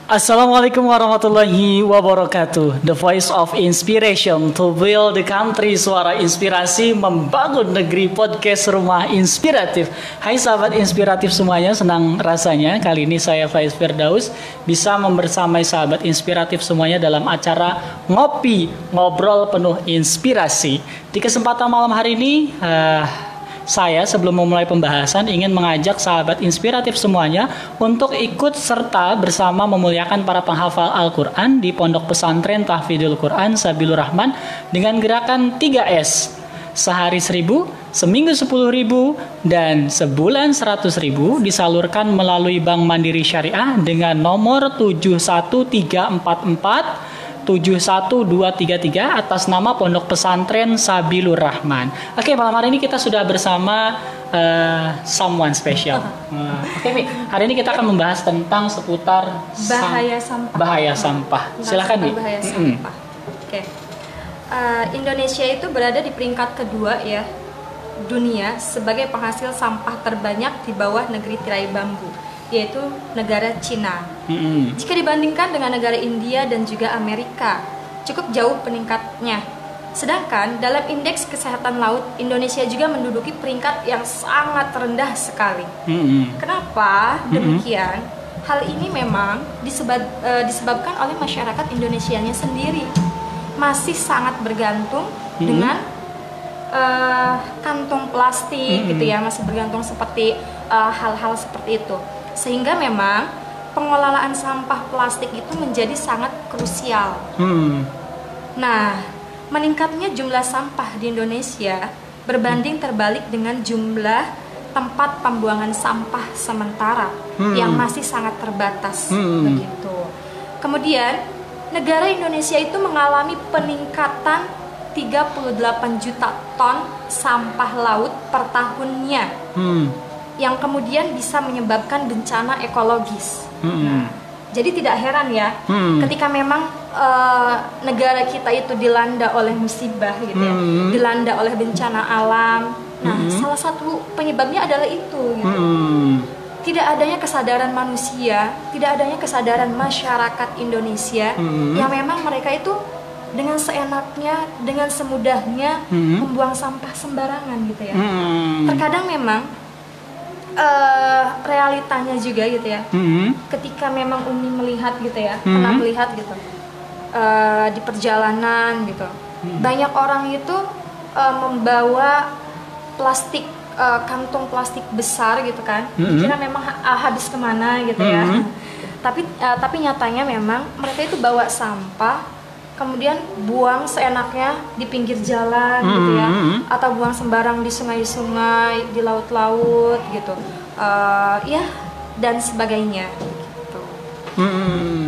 Assalamualaikum warahmatullahi wabarakatuh. The voice of inspiration to build the country. Suara inspirasi membangun negeri, podcast Rumah Inspiratif. Hai sahabat inspiratif semuanya, senang rasanya kali ini saya Faiz Firdaus bisa membersamai sahabat inspiratif semuanya dalam acara Ngopi Ngobrol Penuh Inspirasi. Di kesempatan malam hari ini saya sebelum memulai pembahasan ingin mengajak sahabat inspiratif semuanya untuk ikut serta bersama memuliakan para penghafal Al-Quran di Pondok Pesantren Tahfidzul Quran Sabilur Rahman dengan gerakan 3S. Sehari 1.000, seminggu 10.000, dan sebulan 100.000 disalurkan melalui Bank Mandiri Syariah dengan nomor 71344 71233 atas nama Pondok Pesantren Sabilur Rahman. Oke, malam hari ini kita sudah bersama someone special. Oke, Mi, hari ini kita akan membahas tentang seputar bahaya sampah. Silakan, Mi. Bahaya sampah. Oke. Indonesia itu berada di peringkat kedua ya dunia sebagai penghasil sampah terbanyak di bawah negeri tirai bambu, yaitu negara Cina. Jika dibandingkan dengan negara India dan juga Amerika, cukup jauh peningkatnya. Sedangkan dalam indeks kesehatan laut, Indonesia juga menduduki peringkat yang sangat rendah sekali. Kenapa demikian? Hal ini memang disebabkan oleh masyarakat Indonesianya sendiri. Masih sangat bergantung dengan kantong plastik gitu ya, masih bergantung seperti hal-hal seperti itu. Sehingga memang pengelolaan sampah plastik itu menjadi sangat krusial. Nah, meningkatnya jumlah sampah di Indonesia berbanding terbalik dengan jumlah tempat pembuangan sampah sementara yang masih sangat terbatas begitu. Kemudian, negara Indonesia itu mengalami peningkatan 38 juta ton sampah laut per tahunnya. Yang kemudian bisa menyebabkan bencana ekologis. Nah, jadi tidak heran ya, ketika memang negara kita itu dilanda oleh musibah gitu ya, dilanda oleh bencana alam. Nah, salah satu penyebabnya adalah itu gitu. Tidak adanya kesadaran manusia, tidak adanya kesadaran masyarakat Indonesia yang memang mereka itu dengan seenaknya, dengan semudahnya membuang sampah sembarangan gitu ya. Terkadang memang realitanya juga gitu ya. Ketika memang Umi melihat gitu ya, pernah melihat gitu di perjalanan gitu, banyak orang itu membawa plastik, kantong plastik besar gitu kan, kira memang habis kemana gitu ya. Tapi nyatanya memang mereka itu bawa sampah, kemudian buang seenaknya di pinggir jalan gitu ya, atau buang sembarang di sungai-sungai, di laut-laut gitu, ya dan sebagainya gitu.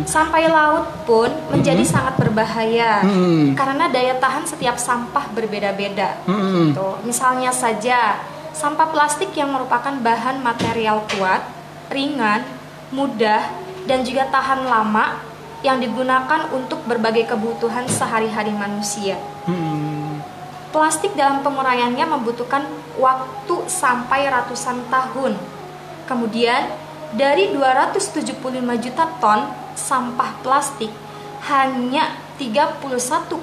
Sampai laut pun menjadi sangat berbahaya karena daya tahan setiap sampah berbeda-beda gitu. Misalnya saja sampah plastik yang merupakan bahan material kuat, ringan, mudah, dan juga tahan lama yang digunakan untuk berbagai kebutuhan sehari-hari manusia. Plastik dalam penguraiannya membutuhkan waktu sampai ratusan tahun. Kemudian, dari 275 juta ton sampah plastik, hanya 31,9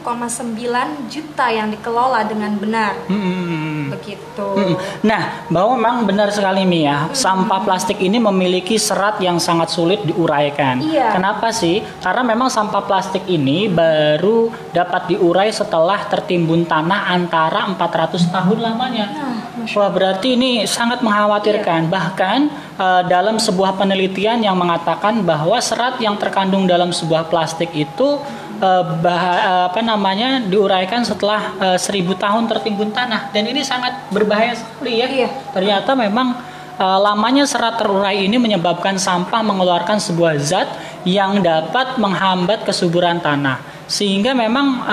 juta yang dikelola dengan benar. Begitu. Nah, bahwa memang benar sekali Mi ya, sampah plastik ini memiliki serat yang sangat sulit diuraikan. Kenapa sih? Karena memang sampah plastik ini baru dapat diurai setelah tertimbun tanah antara 400 tahun lamanya. Wah, berarti ini sangat mengkhawatirkan. Bahkan dalam sebuah penelitian yang mengatakan bahwa serat yang terkandung dalam sebuah plastik itu diuraikan setelah 1000 tahun tertimbun tanah, dan ini sangat berbahaya sekali ya. Ternyata memang lamanya serat terurai ini menyebabkan sampah mengeluarkan sebuah zat yang dapat menghambat kesuburan tanah, sehingga memang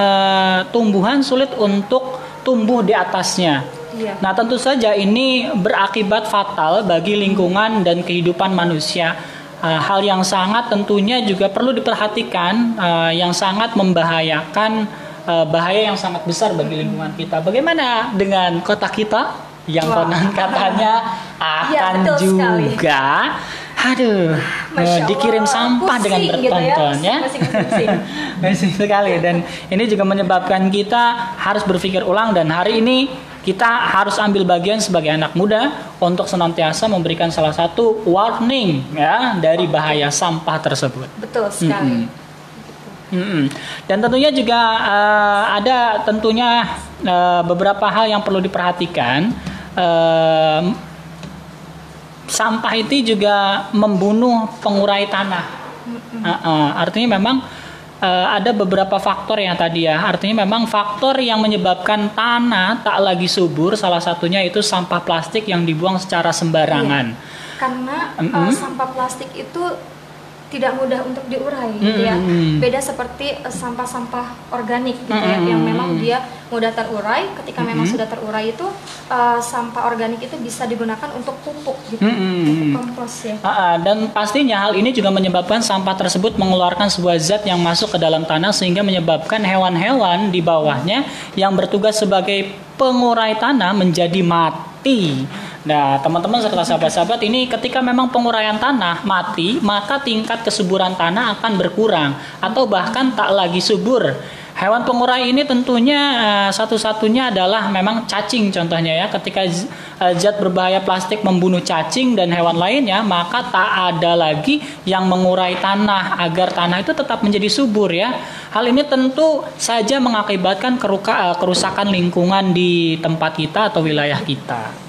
tumbuhan sulit untuk tumbuh di atasnya. Nah, tentu saja ini berakibat fatal bagi lingkungan dan kehidupan manusia. Hal yang sangat tentunya juga perlu diperhatikan, yang sangat membahayakan, bahaya yang sangat besar bagi lingkungan kita. Bagaimana dengan kota kita yang konon katanya akan juga Aduh, dikirim sampah pusing dengan bertonton gitu ya. Pusing sekali, dan ini juga menyebabkan kita harus berpikir ulang, dan hari ini kita harus ambil bagian sebagai anak muda untuk senantiasa memberikan salah satu warning ya dari bahaya sampah tersebut. Betul sekali. Dan tentunya juga ada tentunya beberapa hal yang perlu diperhatikan. Sampah itu juga membunuh pengurai tanah. Artinya memang ada beberapa faktor yang tadi ya. Artinya memang faktor yang menyebabkan tanah tak lagi subur, salah satunya itu sampah plastik yang dibuang secara sembarangan. Iya. Karena sampah plastik itu tidak mudah untuk diurai gitu ya. Beda seperti sampah-sampah organik gitu ya, yang memang dia mudah terurai. Ketika memang sudah terurai itu sampah organik itu bisa digunakan untuk pupuk gitu, pupuk kompos ya. Dan pastinya hal ini juga menyebabkan sampah tersebut mengeluarkan sebuah zat yang masuk ke dalam tanah, sehingga menyebabkan hewan-hewan di bawahnya yang bertugas sebagai pengurai tanah menjadi mati. Nah, teman-teman serta sahabat-sahabat, ini ketika memang penguraian tanah mati, maka tingkat kesuburan tanah akan berkurang atau bahkan tak lagi subur. Hewan pengurai ini tentunya satu-satunya adalah memang cacing contohnya ya. Ketika zat berbahaya plastik membunuh cacing dan hewan lainnya, maka tak ada lagi yang mengurai tanah agar tanah itu tetap menjadi subur ya. Hal ini tentu saja mengakibatkan kerusakan lingkungan di tempat kita atau wilayah kita.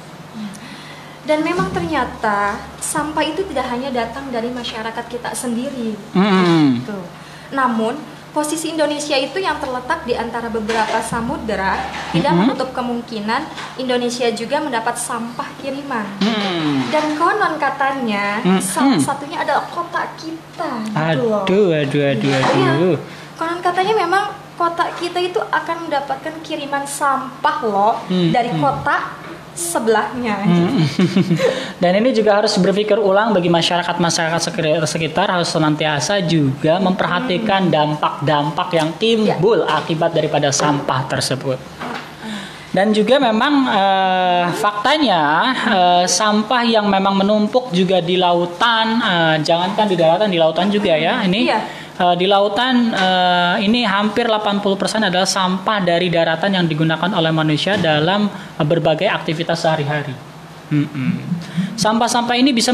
Dan memang ternyata sampah itu tidak hanya datang dari masyarakat kita sendiri. Gitu. Namun posisi Indonesia itu yang terletak di antara beberapa samudera tidak menutup kemungkinan Indonesia juga mendapat sampah kiriman. Dan konon katanya salah satunya adalah kota kita. Aduh. Ya, konon katanya memang kota kita itu akan mendapatkan kiriman sampah loh dari kota sebelahnya. Dan ini juga harus berpikir ulang bagi masyarakat sekitar, harus senantiasa juga memperhatikan dampak-dampak yang timbul akibat daripada sampah tersebut. Dan juga memang faktanya sampah yang memang menumpuk juga di lautan, jangankan di daratan, di lautan juga ya. Ini di lautan ini hampir 80% adalah sampah dari daratan yang digunakan oleh manusia dalam berbagai aktivitas sehari-hari. Sampah-sampah ini bisa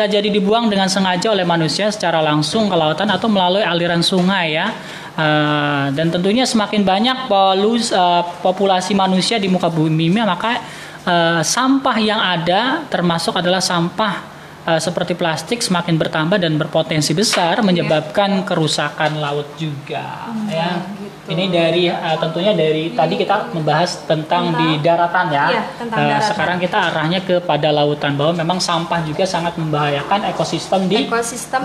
jadi dibuang dengan sengaja oleh manusia secara langsung ke lautan atau melalui aliran sungai ya. Dan tentunya semakin banyak populasi manusia di muka bumi, maka sampah yang ada termasuk adalah sampah seperti plastik semakin bertambah dan berpotensi besar menyebabkan kerusakan laut juga ya. Gitu. Ini dari tentunya dari tadi kita membahas tentang di daratan ya. Daratan. Sekarang kita arahnya kepada lautan, bahwa memang sampah juga sangat membahayakan ekosistem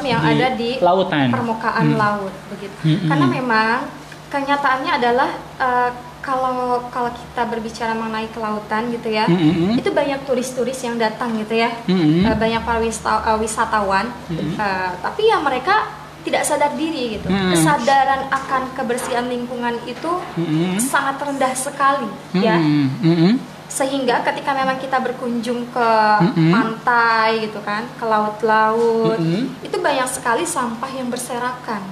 yang ada di lautan, permukaan laut begitu. Karena memang kenyataannya adalah kalau kita berbicara mengenai kelautan gitu ya, itu banyak turis-turis yang datang gitu ya, banyak para wisatawan, tapi ya mereka tidak sadar diri gitu. Kesadaran akan kebersihan lingkungan itu sangat rendah sekali ya. Sehingga ketika memang kita berkunjung ke pantai gitu kan, ke laut-laut, itu banyak sekali sampah yang berserakan.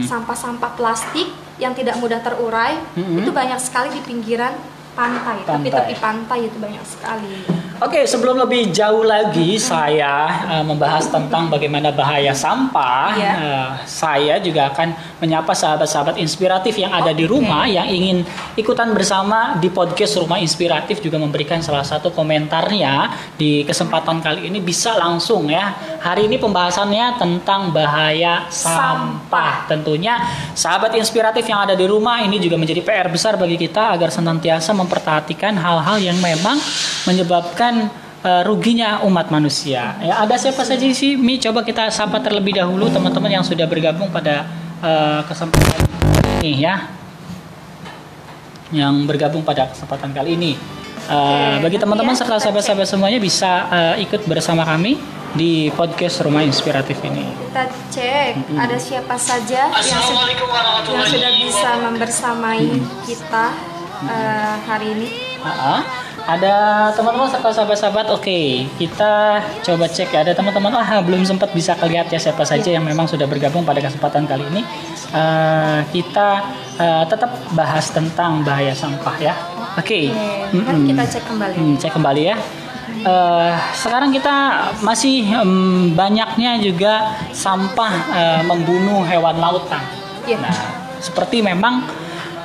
Sampah-sampah plastik yang tidak mudah terurai itu banyak sekali di pinggiran pantai. Tepi-tepi pantai itu banyak sekali. Oke, sebelum lebih jauh lagi saya membahas tentang bagaimana bahaya sampah, saya juga akan menyapa sahabat-sahabat inspiratif yang ada di rumah yang ingin ikutan bersama di podcast Rumah Inspiratif, juga memberikan salah satu komentarnya di kesempatan kali ini. Bisa langsung ya. Hari ini pembahasannya tentang bahaya sampah. Tentunya sahabat inspiratif yang ada di rumah, ini juga menjadi PR besar bagi kita agar senantiasa memperhatikan hal-hal yang memang menyebabkan ruginya umat manusia. Ya, ada siapa saja sih? Mi, coba kita sapa terlebih dahulu teman-teman yang sudah bergabung pada kesempatan ini ya. Yang bergabung pada kesempatan kali ini. Bagi teman-teman serta sahabat-sahabat semuanya bisa ikut bersama kami di podcast Rumah Inspiratif ini. Kita cek ada siapa saja yang sudah bisa membersamai kita hari ini. Ada teman-teman serta sahabat-sahabat, oke, kita coba cek ya. Ada teman-teman, belum sempat bisa kelihatan ya siapa saja yang memang sudah bergabung pada kesempatan kali ini. Kita tetap bahas tentang bahaya sampah ya. Oke. Nanti kita cek kembali. Cek kembali ya. Sekarang kita masih banyaknya juga sampah membunuh hewan lautan. Yeah. Nah, seperti memang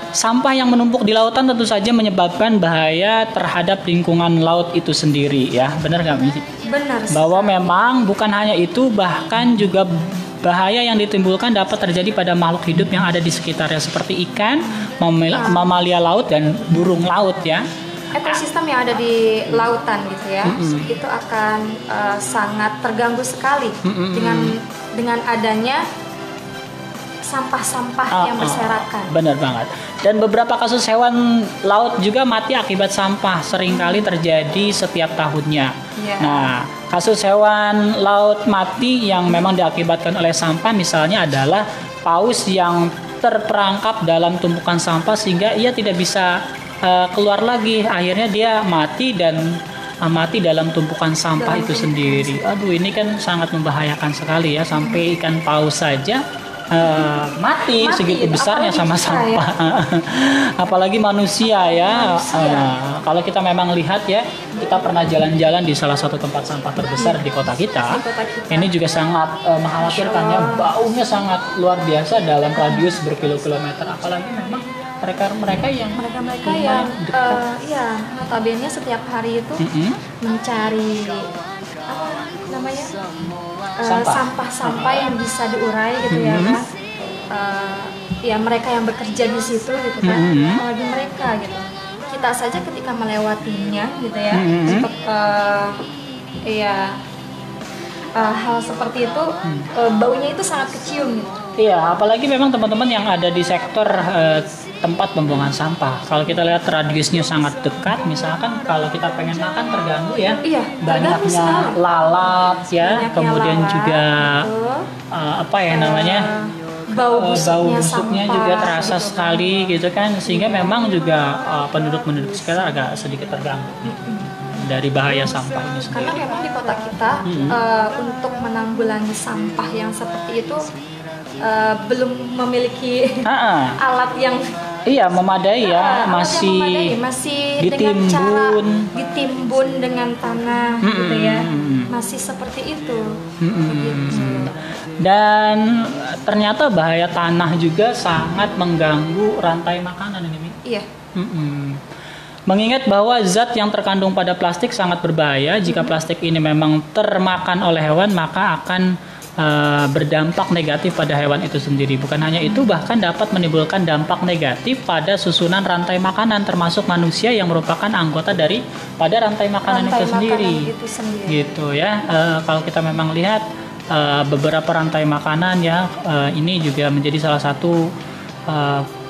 sampah yang menumpuk di lautan tentu saja menyebabkan bahaya terhadap lingkungan laut itu sendiri ya. Benar nggak, Mi? Benar. Bahwa memang bukan hanya itu, bahkan juga bahaya yang ditimbulkan dapat terjadi pada makhluk hidup yang ada di sekitarnya seperti ikan, mamalia laut dan burung laut ya. Ekosistem yang ada di lautan gitu ya, itu akan sangat terganggu sekali dengan adanya sampah-sampah yang berserakan. Benar banget. Dan beberapa kasus hewan laut juga mati akibat sampah seringkali terjadi setiap tahunnya. Yeah. Nah, kasus hewan laut mati yang memang diakibatkan oleh sampah misalnya adalah paus yang terperangkap dalam tumpukan sampah sehingga ia tidak bisa keluar lagi. Akhirnya dia mati dan mati dalam tumpukan sampah itu sendiri. Aduh, ini kan sangat membahayakan sekali ya, sampai ikan paus saja mati segitu besarnya sama sampah ya? Apalagi manusia ya. Kalau kita memang lihat ya, kita pernah jalan-jalan di salah satu tempat sampah terbesar di kota kita. Ini juga sangat mengkhawatirkan ya, baunya sangat luar biasa dalam radius berkilo-kilometer. Apalagi memang mereka yang notabene setiap hari itu mencari apa namanya sampah-sampah yang bisa diurai gitu ya kan. Ya mereka yang bekerja di situ gitu kan, apalagi mereka gitu. Kita saja ketika melewatinya gitu ya, untuk hal seperti itu baunya itu sangat kecium gitu. Iya, apalagi memang teman-teman yang ada di sektor tempat pembuangan sampah. Kalau kita lihat radiusnya sangat dekat, misalkan kalau kita pengen makan terganggu ya. Iya, banyaknya lalat ya, kemudian lalat, juga bau busuknya juga terasa sekali gitu kan, sehingga memang juga penduduk-penduduk sekitar agak sedikit terganggu dari bahaya sampah ini sendiri. Karena memang di kota kita untuk menanggulangi sampah yang seperti itu belum memiliki alat yang memadai ya, masih dengan cara ditimbun dengan tanah gitu ya, masih seperti itu. Dan ternyata bahaya tanah juga sangat mengganggu rantai makanan ini, Mi. Iya. Mengingat bahwa zat yang terkandung pada plastik sangat berbahaya. Jika plastik ini memang termakan oleh hewan, maka akan berdampak negatif pada hewan itu sendiri. Bukan hanya itu, bahkan dapat menimbulkan dampak negatif pada susunan rantai makanan, termasuk manusia yang merupakan anggota pada rantai makanan itu sendiri. Gitu ya. Kalau kita memang lihat beberapa rantai makanan ya, ini juga menjadi salah satu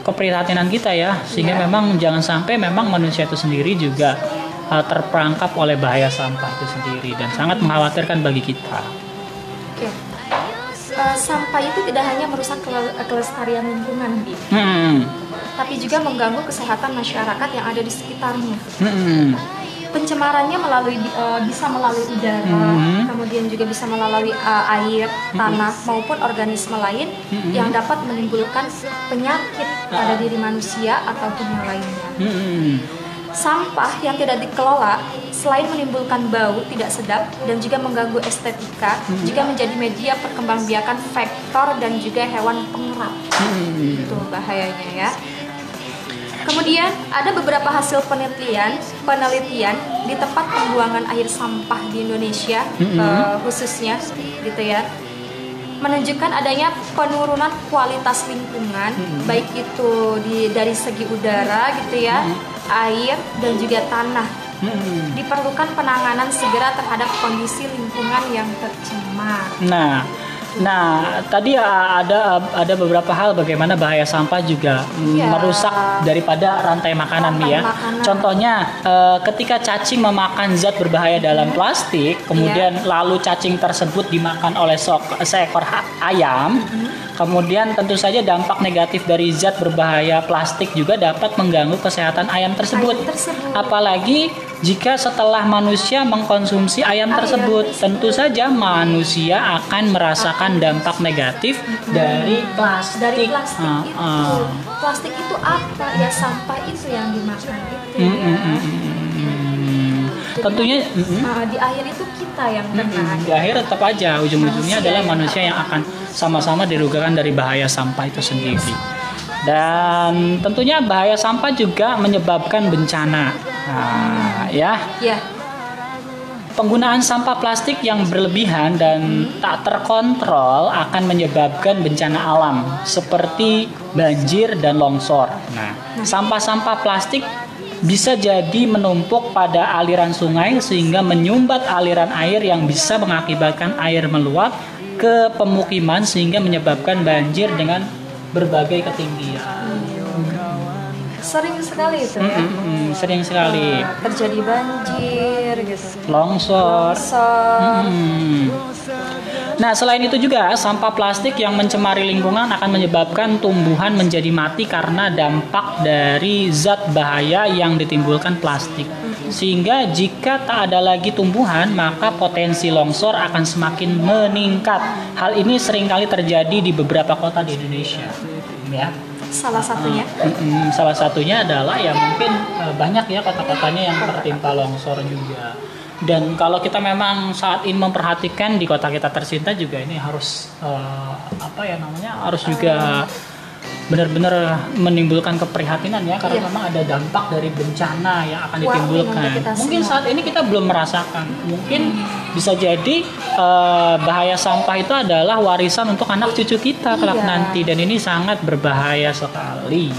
keprihatinan kita ya, sehingga memang jangan sampai memang manusia itu sendiri juga terperangkap oleh bahaya sampah itu sendiri, dan sangat mengkhawatirkan bagi kita. Sampah itu tidak hanya merusak kelestarian lingkungan, tapi juga mengganggu kesehatan masyarakat yang ada di sekitarnya. Pencemarannya bisa melalui udara, kemudian juga bisa melalui air, tanah maupun organisme lain yang dapat menimbulkan penyakit pada diri manusia ataupun yang lainnya. Sampah yang tidak dikelola selain menimbulkan bau tidak sedap dan juga mengganggu estetika, juga menjadi media perkembangbiakan vektor dan juga hewan pengerap. Itu bahayanya ya. Kemudian ada beberapa hasil penelitian di tempat pembuangan air sampah di Indonesia khususnya gitu ya, menunjukkan adanya penurunan kualitas lingkungan, baik itu dari segi udara gitu ya, air dan juga tanah. Diperlukan penanganan segera terhadap kondisi lingkungan yang tercemar. Nah, tadi ada beberapa hal bagaimana bahaya sampah juga merusak daripada rantai makanan nih ya. Contohnya ketika cacing memakan zat berbahaya dalam plastik, kemudian lalu cacing tersebut dimakan oleh seekor ayam, kemudian tentu saja dampak negatif dari zat berbahaya plastik juga dapat mengganggu kesehatan ayam tersebut. Apalagi jika setelah manusia mengkonsumsi ayam tersebut, tentu saja manusia akan merasakan dampak negatif dari plastik. Dari plastik itu. Plastik itu apa? Ya sampah itu yang dimakan itu. Jadi, tentunya di akhir itu kita yang kena. di akhir tetap aja ujung-ujungnya adalah manusia yang akan sama-sama dirugikan dari bahaya sampah itu sendiri. Dan tentunya bahaya sampah juga menyebabkan bencana. Nah, ya. Penggunaan sampah plastik yang berlebihan dan tak terkontrol akan menyebabkan bencana alam seperti banjir dan longsor. Nah, sampah-sampah plastik bisa jadi menumpuk pada aliran sungai sehingga menyumbat aliran air yang bisa mengakibatkan air meluap ke pemukiman sehingga menyebabkan banjir dengan berbagai ketinggian. Sering sekali itu ya. Sering sekali. Terjadi banjir gitu. Longsor. Nah, selain itu juga sampah plastik yang mencemari lingkungan akan menyebabkan tumbuhan menjadi mati karena dampak dari zat bahaya yang ditimbulkan plastik. Sehingga jika tak ada lagi tumbuhan, maka potensi longsor akan semakin meningkat. Hal ini seringkali terjadi di beberapa kota di Indonesia. Ya. Salah satunya? Salah satunya adalah ya mungkin banyak ya kota-kotanya yang tertimpa longsor juga. Dan kalau kita memang saat ini memperhatikan di kota kita tercinta juga ini harus harus juga benar-benar menimbulkan keprihatinan ya karena memang ada dampak dari bencana yang akan ditimbulkan. Mungkin saat ini kita belum merasakan. Mungkin bisa jadi bahaya sampah itu adalah warisan untuk anak cucu kita kelak nanti dan ini sangat berbahaya sekali.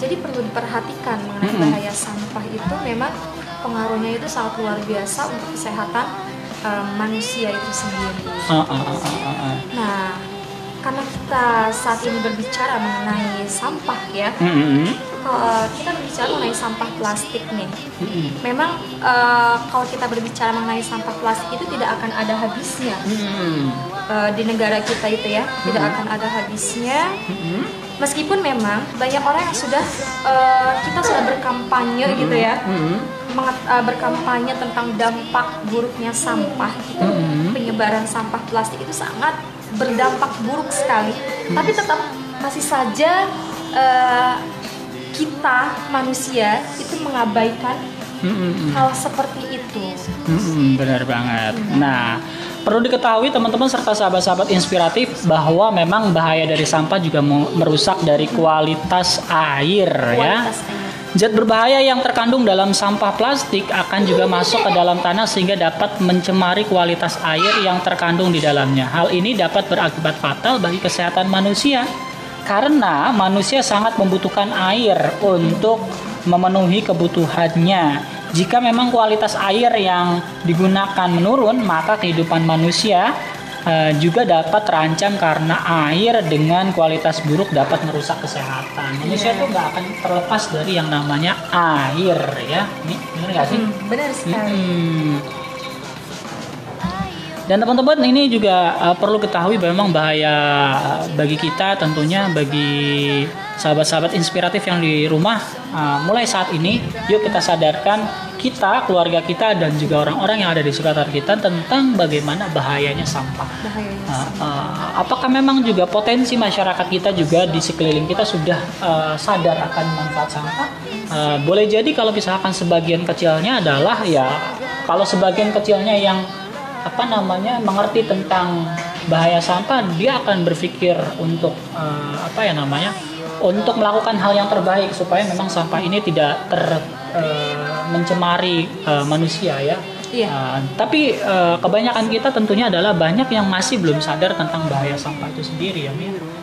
Jadi perlu diperhatikan mengenai bahaya sampah itu memang pengaruhnya itu sangat luar biasa untuk kesehatan manusia itu sendiri. Nah, karena kita saat ini berbicara mengenai sampah ya, kita berbicara mengenai sampah plastik nih. Memang kalau kita berbicara mengenai sampah plastik itu tidak akan ada habisnya di negara kita itu ya, tidak akan ada habisnya. Meskipun memang banyak orang yang kita sudah berkampanye gitu ya, berkampanye tentang dampak buruknya sampah itu, penyebaran sampah plastik itu sangat berdampak buruk sekali, tapi tetap masih saja kita manusia itu mengabaikan hal seperti itu. Benar banget. Nah, perlu diketahui teman-teman serta sahabat-sahabat inspiratif bahwa memang bahaya dari sampah juga merusak dari kualitas air ya. Zat berbahaya yang terkandung dalam sampah plastik akan juga masuk ke dalam tanah sehingga dapat mencemari kualitas air yang terkandung di dalamnya. Hal ini dapat berakibat fatal bagi kesehatan manusia karena manusia sangat membutuhkan air untuk memenuhi kebutuhannya. Jika memang kualitas air yang digunakan menurun, maka kehidupan manusia juga dapat terancam karena air dengan kualitas buruk dapat merusak kesehatan. Manusia itu nggak akan terlepas dari yang namanya air ya. Ini benar nggak sih? Benar sekali. Dan teman-teman ini juga perlu ketahui memang bahaya bagi kita tentunya bagi sahabat-sahabat inspiratif yang di rumah. Mulai saat ini yuk kita sadarkan kita, keluarga kita dan juga orang-orang yang ada di sekitar kita tentang bagaimana bahayanya sampah. Apakah memang juga potensi masyarakat kita juga di sekeliling kita sudah sadar akan manfaat sampah? Boleh jadi kalau misalkan sebagian kecilnya adalah ya kalau sebagian kecilnya yang mengerti tentang bahaya sampah, dia akan berpikir untuk untuk melakukan hal yang terbaik supaya memang sampah ini tidak mencemari manusia ya. Tapi kebanyakan kita tentunya adalah banyak yang masih belum sadar tentang bahaya sampah itu sendiri ya,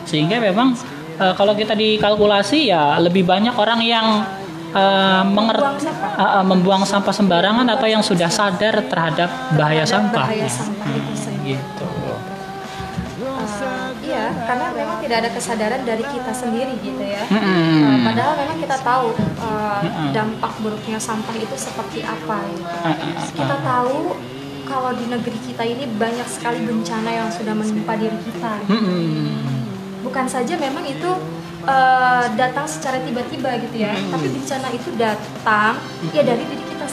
sehingga memang kalau kita dikalkulasi ya lebih banyak orang yang membuang sampah sembarangan atau yang sudah sadar terhadap bahaya sampah. Gitu. Iya, karena memang tidak ada kesadaran dari kita sendiri gitu ya. Padahal memang kita tahu dampak buruknya sampah itu seperti apa. Gitu. Kita tahu kalau di negeri kita ini banyak sekali bencana yang sudah menimpa diri kita. Bukan saja memang itu datang secara tiba-tiba gitu ya, tapi bencana itu datang ya dari diri kita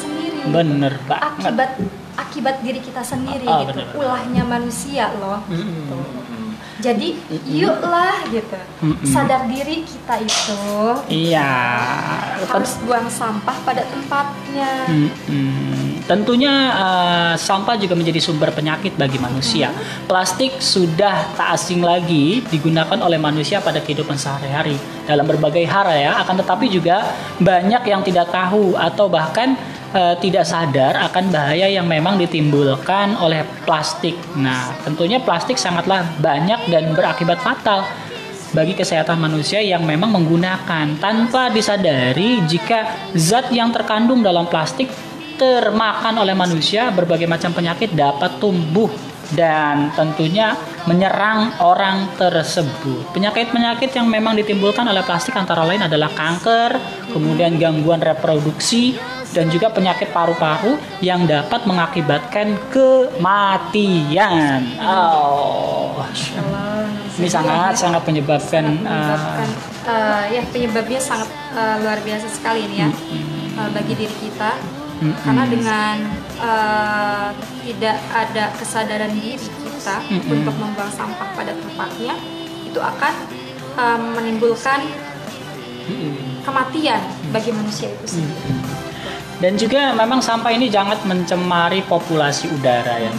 Bener banget. Akibat diri kita sendiri gitu. Bener. Ulahnya manusia loh. Gitu. Jadi yuklah gitu, sadar diri kita itu harus buang sampah pada tempatnya. Tentunya sampah juga menjadi sumber penyakit bagi manusia. Plastik sudah tak asing lagi digunakan oleh manusia pada kehidupan sehari-hari dalam berbagai hal ya. Akan tetapi juga banyak yang tidak tahu atau bahkan tidak sadar akan bahaya yang memang ditimbulkan oleh plastik. Nah, tentunya plastik sangatlah banyak dan berakibat fatal bagi kesehatan manusia yang memang menggunakan tanpa disadari. Jika zat yang terkandung dalam plastik termakan oleh manusia, berbagai macam penyakit dapat tumbuh dan tentunya menyerang orang tersebut. Penyakit-penyakit yang memang ditimbulkan oleh plastik antara lain adalah kanker, kemudian gangguan reproduksi, dan juga penyakit paru-paru yang dapat mengakibatkan kematian. Ini sangat menyebabkan. Penyebabnya sangat luar biasa sekali ini ya bagi diri kita. Karena dengan tidak ada kesadaran diri kita untuk membuang sampah pada tempatnya, itu akan menimbulkan kematian bagi manusia itu sendiri. Dan juga memang sampah ini jangan mencemari populasi udara ya.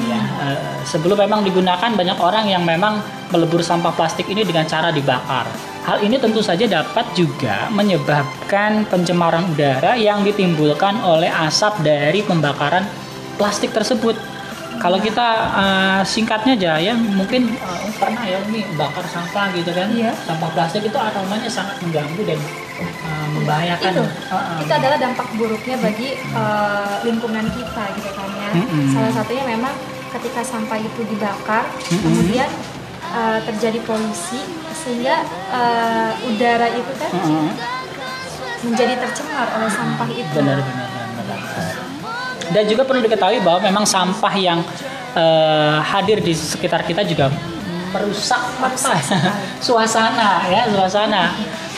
Sebelum memang digunakan, banyak orang yang memang melebur sampah plastik ini dengan cara dibakar. Hal ini tentu saja dapat juga menyebabkan pencemaran udara yang ditimbulkan oleh asap dari pembakaran plastik tersebut. Kalau kita singkatnya aja ya, mungkin pernah ya ini bakar sampah gitu kan. Sampah plastik itu aromanya sangat mengganggu dan membahayakan. Itu adalah dampak buruknya bagi lingkungan kita gitu kan ya. Salah satunya memang ketika sampah itu dibakar, kemudian terjadi polusi sehingga udara itu kan menjadi tercemar oleh sampah itu. Benar. Dan juga perlu diketahui bahwa memang sampah yang hadir di sekitar kita juga merusak suasana.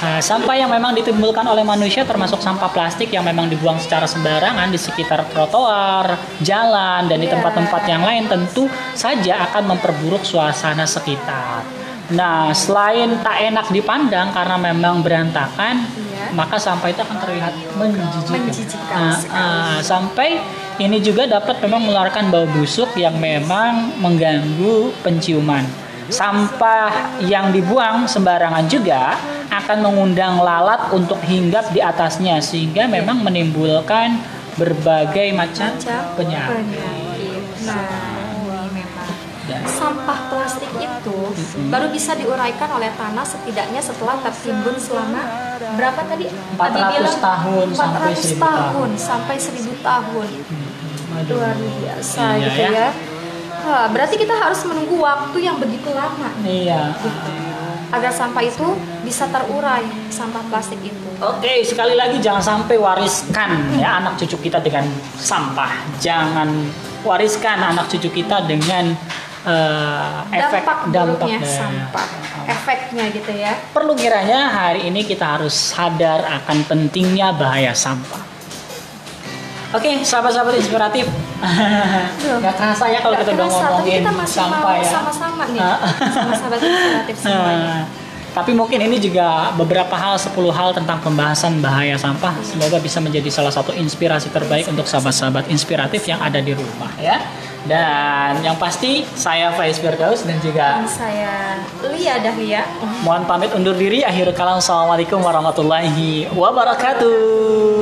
Sampah yang memang ditimbulkan oleh manusia termasuk sampah plastik yang memang dibuang secara sembarangan di sekitar trotoar, jalan, dan di tempat-tempat yang lain tentu saja akan memperburuk suasana sekitar. Nah, selain tak enak dipandang karena memang berantakan, maka sampah itu akan terlihat menjijikkan. Sampai ini juga dapat memang mengeluarkan bau busuk yang memang mengganggu penciuman. Sampah yang dibuang sembarangan juga akan mengundang lalat untuk hinggap di atasnya sehingga memang menimbulkan berbagai macam penyakit. Nah, ini memang sampah plastik itu baru bisa diuraikan oleh tanah setidaknya setelah tertimbun selama berapa tadi? 400 tahun 400 tahun sampai 1000 tahun. Luar biasa gitu ya. Berarti kita harus menunggu waktu yang begitu lama. Agar sampah itu bisa terurai, sampah plastik itu. Oke, sekali lagi jangan sampai wariskan ya anak cucu kita dengan sampah. Jangan wariskan anak cucu kita dengan dampaknya sampah, efeknya gitu ya. Perlu kiranya hari ini kita harus sadar akan pentingnya bahaya sampah. Oke, sahabat-sahabat inspiratif. Gak kerasa ya kalau kita udah ngomongin kita masih sampah ya. Sama-sama nih, sama sahabat inspiratif semuanya. Tapi mungkin ini juga beberapa hal, 10 hal tentang pembahasan bahaya sampah. Semoga bisa menjadi salah satu inspirasi terbaik untuk sahabat-sahabat inspiratif yang ada di rumah ya. Dan yang pasti saya Faiz Firdaus dan juga saya Lia Dahlia. Mohon pamit undur diri. Akhirul kalam. Assalamualaikum warahmatullahi wabarakatuh.